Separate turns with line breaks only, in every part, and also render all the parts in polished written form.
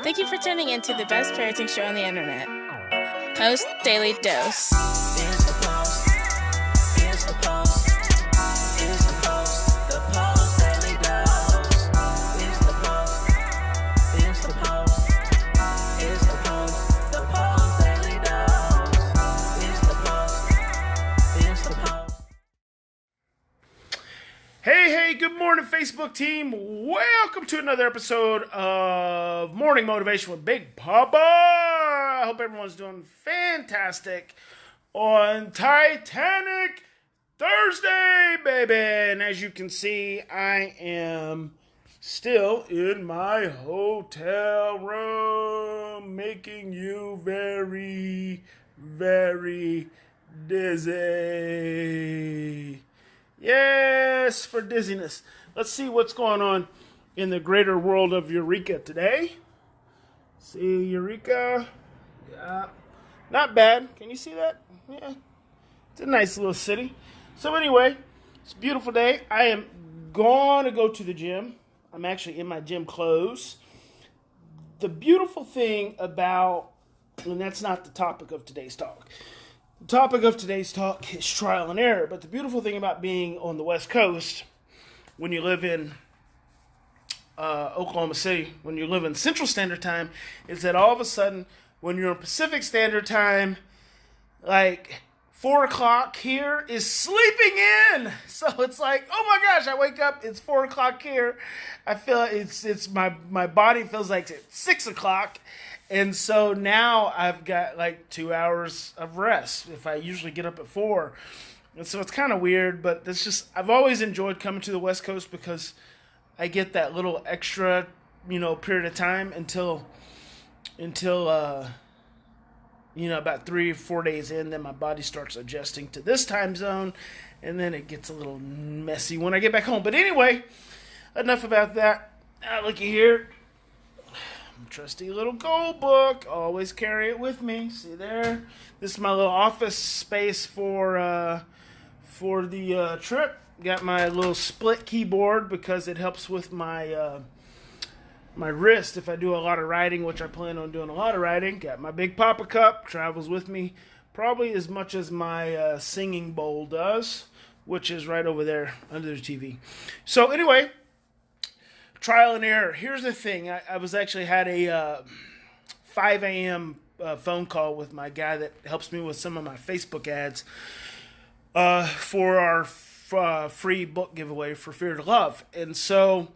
Thank you for tuning in to the best parenting show on the internet, Post Daily Dose.
It's the Post. It's the Post. It's the Post. The Post Daily Dose. It's the Post. It's the Post. It's the Post. The Post Daily Dose. It's the Post. It's the Post.
Hey, good morning, Facebook team. Welcome to another episode of Morning Motivation with Big Papa. I hope everyone's doing fantastic on Titanic Thursday, baby. And as you can see, I am still in my hotel room, making you very, very dizzy. Yes, for dizziness. Let's see what's going on in the greater world of Eureka today. See Eureka? Yeah. Not bad. Can you see that? Yeah. It's a nice little city. So anyway, it's a beautiful day. I am going to go to the gym. I'm actually in my gym clothes. The beautiful thing about, and that's not the topic of today's talk. The topic of today's talk is trial and error, but the beautiful thing about being on the West Coast, when you live in Oklahoma City, when you live in Central Standard Time, is that all of a sudden, when you're in Pacific Standard Time, like 4 o'clock here is sleeping in. So it's like, oh my gosh, I wake up, it's 4 o'clock here. I feel it's my body feels like it's 6 o'clock. And so now I've got like 2 hours of rest if I usually get up at 4. And so it's kind of weird, but it's just, I've always enjoyed coming to the West Coast because I get that little extra, period of time until about 3 or 4 days in, then my body starts adjusting to this time zone, and then it gets a little messy when I get back home. But anyway, enough about that. Looky here. Trusty little gold book. Always carry it with me. See there? This is my little office space for the trip. Got my little split keyboard because it helps with my my wrist if I do a lot of writing, which I plan on doing a lot of writing. Got my Big Papa cup. Travels with me probably as much as my singing bowl does, which is right over there under the TV. So anyway, trial and error. Here's the thing. I was actually had a 5 a.m. Phone call with my guy that helps me with some of my Facebook ads for our free book giveaway for Fear to Love. And so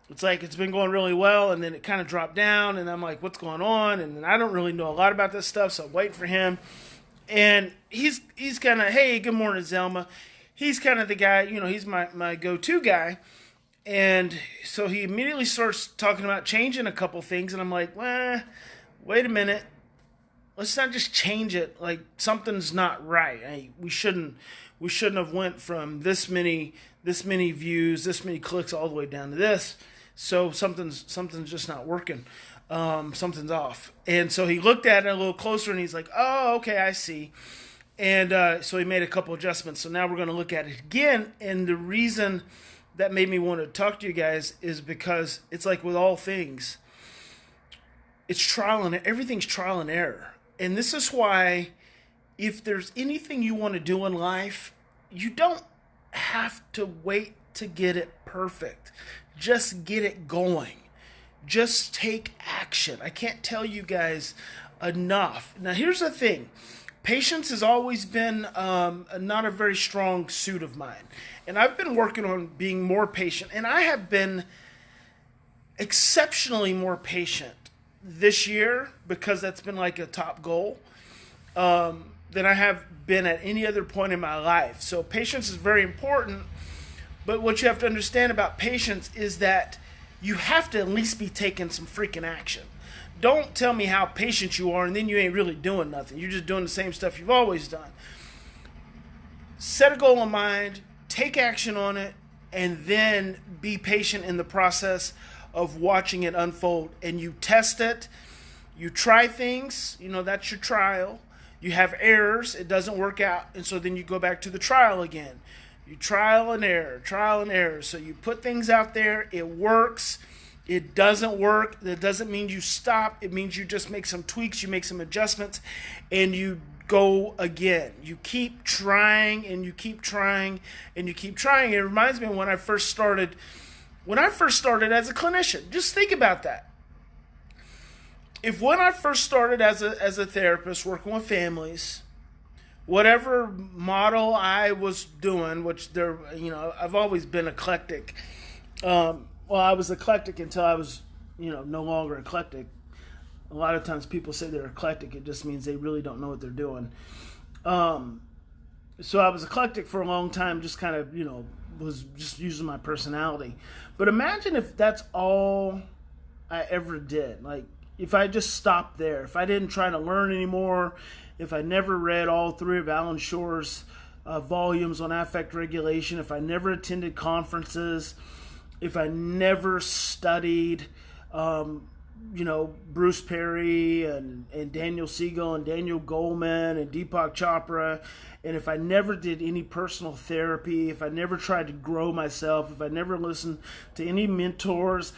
it's like it's been going really well, and then it kind of dropped down, and I'm like, what's going on? And I don't really know a lot about this stuff, so I'm waiting for him. And he's kind of, hey, good morning, Zelma. He's kind of the guy, he's my go-to guy. And so he immediately starts talking about changing a couple things, and I'm like, well, wait a minute. Let's not just change it. Like, something's not right. We shouldn't have went from this many views, this many clicks, all the way down to this. So something's just not working. Something's off. And so he looked at it a little closer, and he's like, oh, okay, I see. And so he made a couple adjustments. So now we're going to look at it again. And the reason that made me want to talk to you guys is because it's like with all things, it's everything's trial and error. And this is why if there's anything you want to do in life, you don't have to wait to get it perfect. Just get it going. Just take action. I can't tell you guys enough. Now, here's the thing. Patience has always been not a very strong suit of mine. And I've been working on being more patient. And I have been exceptionally more patient this year because that's been like a top goal than I have been at any other point in my life. So patience is very important. But what you have to understand about patience is that you have to at least be taking some freaking action. Don't tell me how patient you are and then you ain't really doing nothing. You're just doing the same stuff you've always done. Set a goal in mind, take action on it, and then be patient in the process of watching it unfold. And you test it, you try things, that's your trial. You have errors, it doesn't work out, and so then you go back to the trial again. You trial and error. So you put things out there, it works, It doesn't work. That doesn't mean you stop. It means you just make some tweaks, you make some adjustments, and you go again. You keep trying, and you keep trying, and you keep trying. It reminds me of when I first started as a clinician. Just think about that. If when I first started as a therapist working with families, whatever model I was doing, which I've always been eclectic. Well, I was eclectic until I was, no longer eclectic. A lot of times people say they're eclectic. It just means they really don't know what they're doing. So I was eclectic for a long time, just kind of, was just using my personality. But imagine if that's all I ever did. Like, if I just stopped there, if I didn't try to learn anymore, if I never read all 3 of Alan Shore's volumes on affect regulation, if I never attended conferences, if I never studied, Bruce Perry and Daniel Siegel and Daniel Goleman and Deepak Chopra, and if I never did any personal therapy, if I never tried to grow myself, if I never listened to any mentors,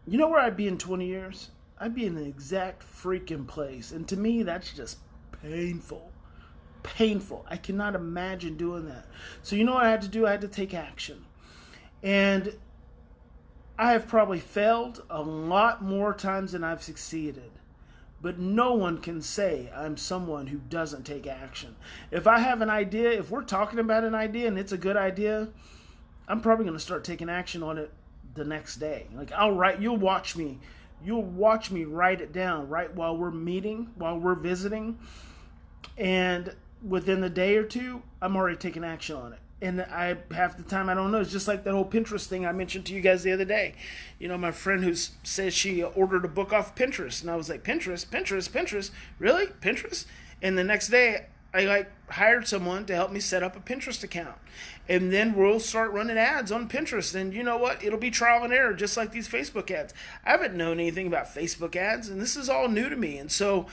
you know where I'd be in 20 years? I'd be in the exact freaking place. And to me, that's just painful. Painful. I cannot imagine doing that. So you know what I had to do? I had to take action. And I have probably failed a lot more times than I've succeeded. But no one can say I'm someone who doesn't take action. If I have an idea, if we're talking about an idea and it's a good idea, I'm probably going to start taking action on it the next day. Like, you'll watch me write it down right while we're meeting, while we're visiting. And within the day or two, I'm already taking action on it. And half the time I don't know. It's just like that whole Pinterest thing I mentioned to you guys the other day. My friend who says she ordered a book off Pinterest. And I was like, Pinterest? Really? Pinterest? And the next day, I hired someone to help me set up a Pinterest account. And then we'll start running ads on Pinterest. And you know what? It'll be trial and error, just like these Facebook ads. I haven't known anything about Facebook ads, and this is all new to me. And so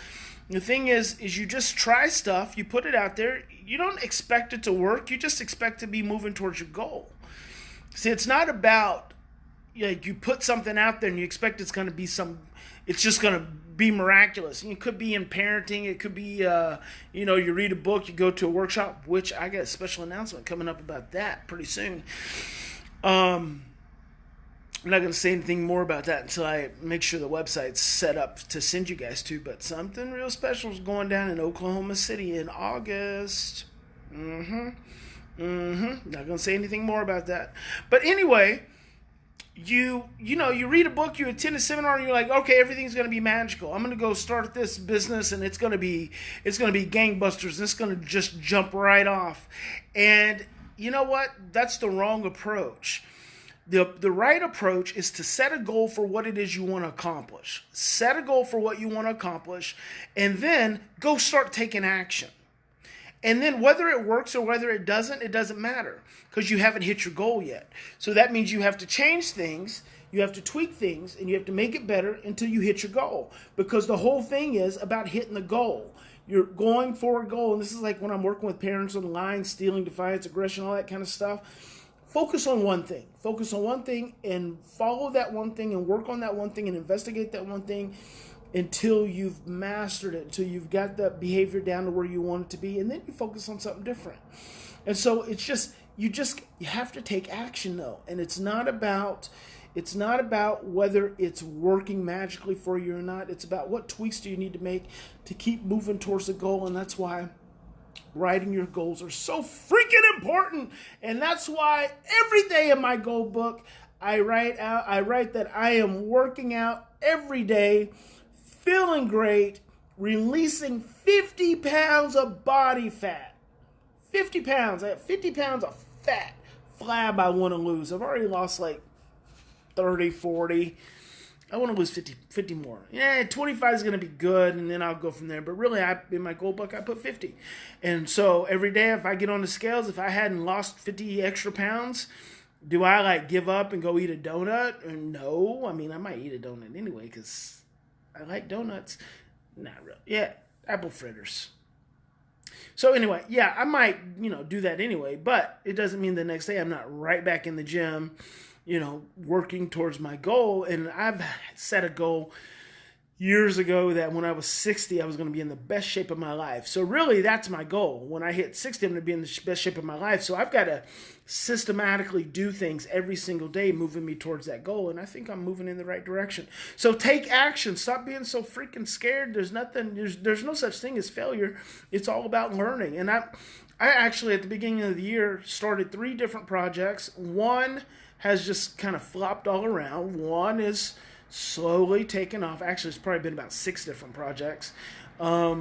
the thing is you just try stuff, you put it out there. You don't expect it to work. You just expect to be moving towards your goal. See, it's not about, you put something out there and you expect it's going to be it's just going to be miraculous. It could be in parenting. It could be, you read a book, you go to a workshop, which I got a special announcement coming up about that pretty soon. I'm not going to say anything more about that until I make sure the website's set up to send you guys to, but something real special is going down in Oklahoma City in August. Not going to say anything more about that. But anyway, you read a book, you attend a seminar, and you're like, okay, everything's going to be magical. I'm going to go start this business, and it's going to be gangbusters, and it's going to just jump right off. And you know what? That's the wrong approach. The right approach is to set a goal for what it is you want to accomplish. Set a goal for what you want to accomplish, and then go start taking action. And then whether it works or whether it doesn't matter, because you haven't hit your goal yet. So that means you have to change things, you have to tweak things, and you have to make it better until you hit your goal. Because the whole thing is about hitting the goal. You're going for a goal, and this is like when I'm working with parents on lying, stealing, defiance, aggression, all that kind of stuff. Focus on one thing. Focus on one thing and follow that one thing and work on that one thing and investigate that one thing until you've mastered it, until you've got that behavior down to where you want it to be, and then you focus on something different. And so it's just you have to take action though. And it's not about whether it's working magically for you or not. It's about what tweaks do you need to make to keep moving towards the goal, and that's why writing your goals are so freaking important. And that's why every day in my goal book, I write that I am working out every day, feeling great, releasing 50 pounds of body fat. 50 pounds. I have 50 pounds of fat flab I want to lose. I've already lost like 30, 40. I want to lose 50 more. Yeah, 25 is going to be good, and then I'll go from there. But really, in my goal book, I put 50. And so every day, if I get on the scales, if I hadn't lost 50 extra pounds, do I give up and go eat a donut? Or no. I mean, I might eat a donut anyway because I like donuts. Not really. Yeah, apple fritters. So anyway, yeah, I might, do that anyway. But it doesn't mean the next day I'm not right back in the gym working towards my goal. And I've set a goal years ago that when I was 60, I was going to be in the best shape of my life. So really, that's my goal. When I hit 60, I'm going to be in the best shape of my life. So I've got to systematically do things every single day, moving me towards that goal. And I think I'm moving in the right direction. So take action. Stop being so freaking scared. There's no such thing as failure. It's all about learning. And I actually, at the beginning of the year, started 3 different projects. One has just kind of flopped all around. One is slowly taken off. Actually, it's probably been about 6 different projects. A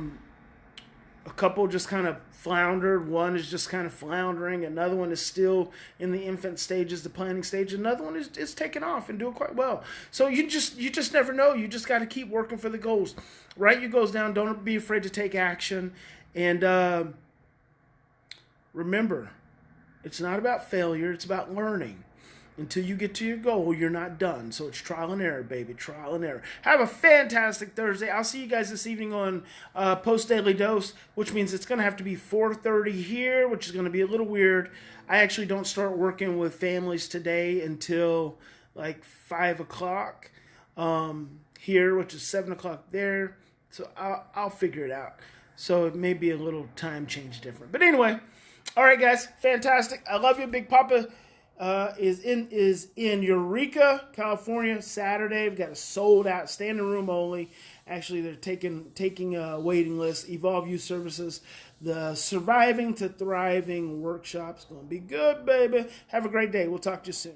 couple just kind of floundered. One is just kind of floundering. Another one is still in the infant stages, the planning stage. Another one is taking off and doing quite well. So you just never know. You just got to keep working for the goals. Write your goals down. Don't be afraid to take action. And remember, it's not about failure. It's about learning. Until you get to your goal, you're not done. So it's trial and error, baby. Trial and error. Have a fantastic Thursday. I'll see you guys this evening on Post Daily Dose, which means it's going to have to be 4:30 here, which is going to be a little weird. I actually don't start working with families today until like 5 o'clock here, which is 7 o'clock there. So I'll figure it out. So it may be a little time change different. But anyway, all right, guys. Fantastic. I love you, Big Papa. Is in Eureka, California, Saturday. We've got a sold out, standing room only. Actually, they're taking a waiting list. Evolve Youth Services, the Surviving to Thriving workshop's going to be good, baby. Have a great day. We'll talk to you soon.